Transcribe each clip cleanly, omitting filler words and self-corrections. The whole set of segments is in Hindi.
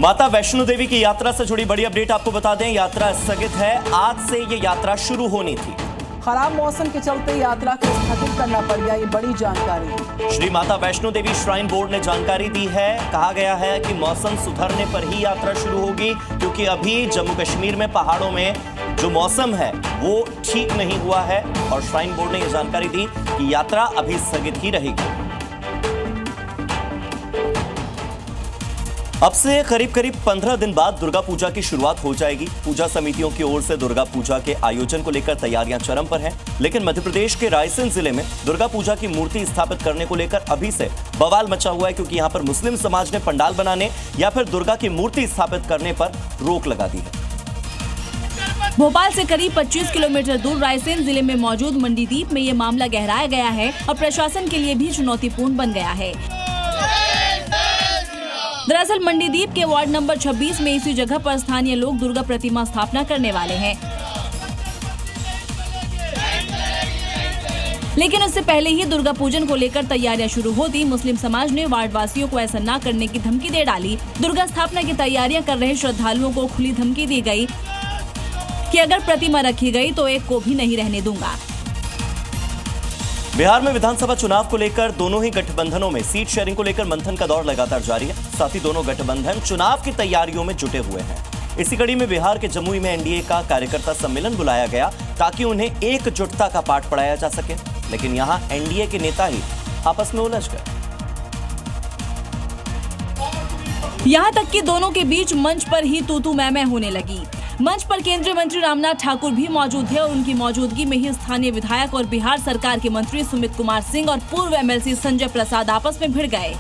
माता वैष्णो देवी की यात्रा से जुड़ी बड़ी अपडेट आपको बता दें, यात्रा स्थगित है। आज से ये यात्रा शुरू होनी थी। खराब मौसम के चलते यात्रा को स्थगित करना पड़ गया, ये बड़ी जानकारी श्री माता वैष्णो देवी श्राइन बोर्ड ने जानकारी दी है। कहा गया है कि मौसम सुधरने पर ही यात्रा शुरू होगी, क्योंकि अभी जम्मू कश्मीर में पहाड़ों में जो मौसम है वो ठीक नहीं हुआ है और श्राइन बोर्ड ने यह जानकारी दी कि यात्रा अभी स्थगित ही रहेगी। अब से करीब 15 दिन बाद दुर्गा पूजा की शुरुआत हो जाएगी। पूजा समितियों की ओर से दुर्गा पूजा के आयोजन को लेकर तैयारियां चरम पर हैं, लेकिन मध्य प्रदेश के रायसेन जिले में दुर्गा पूजा की मूर्ति स्थापित करने को लेकर अभी से बवाल मचा हुआ है, क्योंकि यहां पर मुस्लिम समाज ने पंडाल बनाने या फिर दुर्गा की मूर्ति स्थापित करने पर रोक लगा दी है। भोपाल से करीब 25 किलोमीटर दूर रायसेन जिले में मौजूद मंडीदीप में ये मामला गहराया गया है और प्रशासन के लिए भी चुनौतीपूर्ण बन गया है। दरअसल मंडीदीप के वार्ड नंबर 26 में इसी जगह पर स्थानीय लोग दुर्गा प्रतिमा स्थापना करने वाले हैं, लेकिन उससे पहले ही दुर्गा पूजन को लेकर तैयारियां शुरू होती मुस्लिम समाज ने वार्ड वासियों को ऐसा न करने की धमकी दे डाली। दुर्गा स्थापना की तैयारियां कर रहे श्रद्धालुओं को खुली धमकी दी गई कि अगर प्रतिमा रखी गई तो एक को भी नहीं रहने दूंगा। बिहार में विधानसभा चुनाव को लेकर दोनों ही गठबंधनों में सीट शेयरिंग को लेकर मंथन का दौर लगातार जारी है। साथ ही दोनों गठबंधन चुनाव की तैयारियों में जुटे हुए हैं। इसी कड़ी में बिहार के जमुई में एनडीए का कार्यकर्ता सम्मेलन बुलाया गया ताकि उन्हें एकजुटता का पाठ पढ़ाया जा सके, लेकिन यहां एनडीए के नेता ही आपस में उलझ गए। यहाँ तक कि दोनों के बीच मंच पर ही तू मैं होने लगी। मंच पर केंद्रीय मंत्री रामनाथ ठाकुर भी मौजूद थे और उनकी मौजूदगी में ही स्थानीय विधायक और बिहार सरकार के मंत्री सुमित कुमार सिंह और पूर्व एमएलसी संजय प्रसाद आपस में भिड़ गए।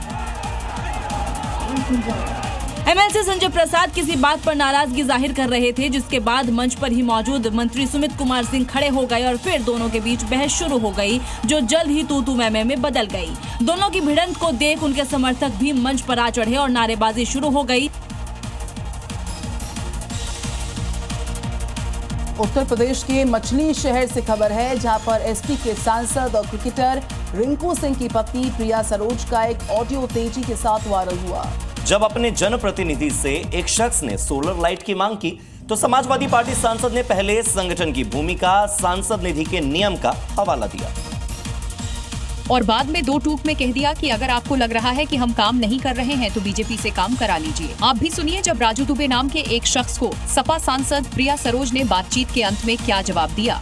एमएलसी संजय प्रसाद किसी बात पर नाराजगी जाहिर कर रहे थे, जिसके बाद मंच पर ही मौजूद मंत्री सुमित कुमार सिंह खड़े हो गए और फिर दोनों के बीच बहस शुरू हो गई, जो जल्द ही तू मैं में बदल गई। दोनों की भिड़ंत को देख उनके समर्थक भी मंच पर आ चढ़े और नारेबाजी शुरू हो गई। उत्तर प्रदेश के मछली शहर से खबर है, जहां पर एसपी के सांसद और क्रिकेटर रिंकू सिंह की पत्नी प्रिया सरोज का एक ऑडियो तेजी के साथ वायरल हुआ। जब अपने जनप्रतिनिधि से एक शख्स ने सोलर लाइट की मांग की तो समाजवादी पार्टी सांसद ने पहले संगठन की भूमिका, सांसद निधि के नियम का हवाला दिया और बाद में दो टूक में कह दिया कि अगर आपको लग रहा है कि हम काम नहीं कर रहे हैं तो बीजेपी से काम करा लीजिए। आप भी सुनिए जब राजू दुबे नाम के एक शख्स को सपा सांसद प्रिया सरोज ने बातचीत के अंत में क्या जवाब दिया।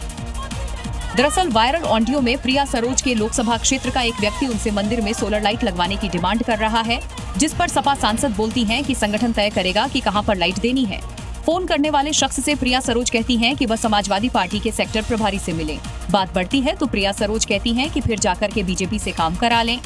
दरअसल वायरल ऑडियो में प्रिया सरोज के लोकसभा क्षेत्र का एक व्यक्ति उनसे मंदिर में सोलर लाइट लगवाने की डिमांड कर रहा है, जिस पर सपा सांसद बोलती हैं कि संगठन तय करेगा कि कहां पर लाइट देनी है। फोन करने वाले शख्स से प्रिया सरोज कहती हैं कि वह समाजवादी पार्टी के सेक्टर प्रभारी से मिले। बात बढ़ती है तो प्रिया सरोज कहती हैं कि फिर जाकर के बीजेपी से काम करा लें।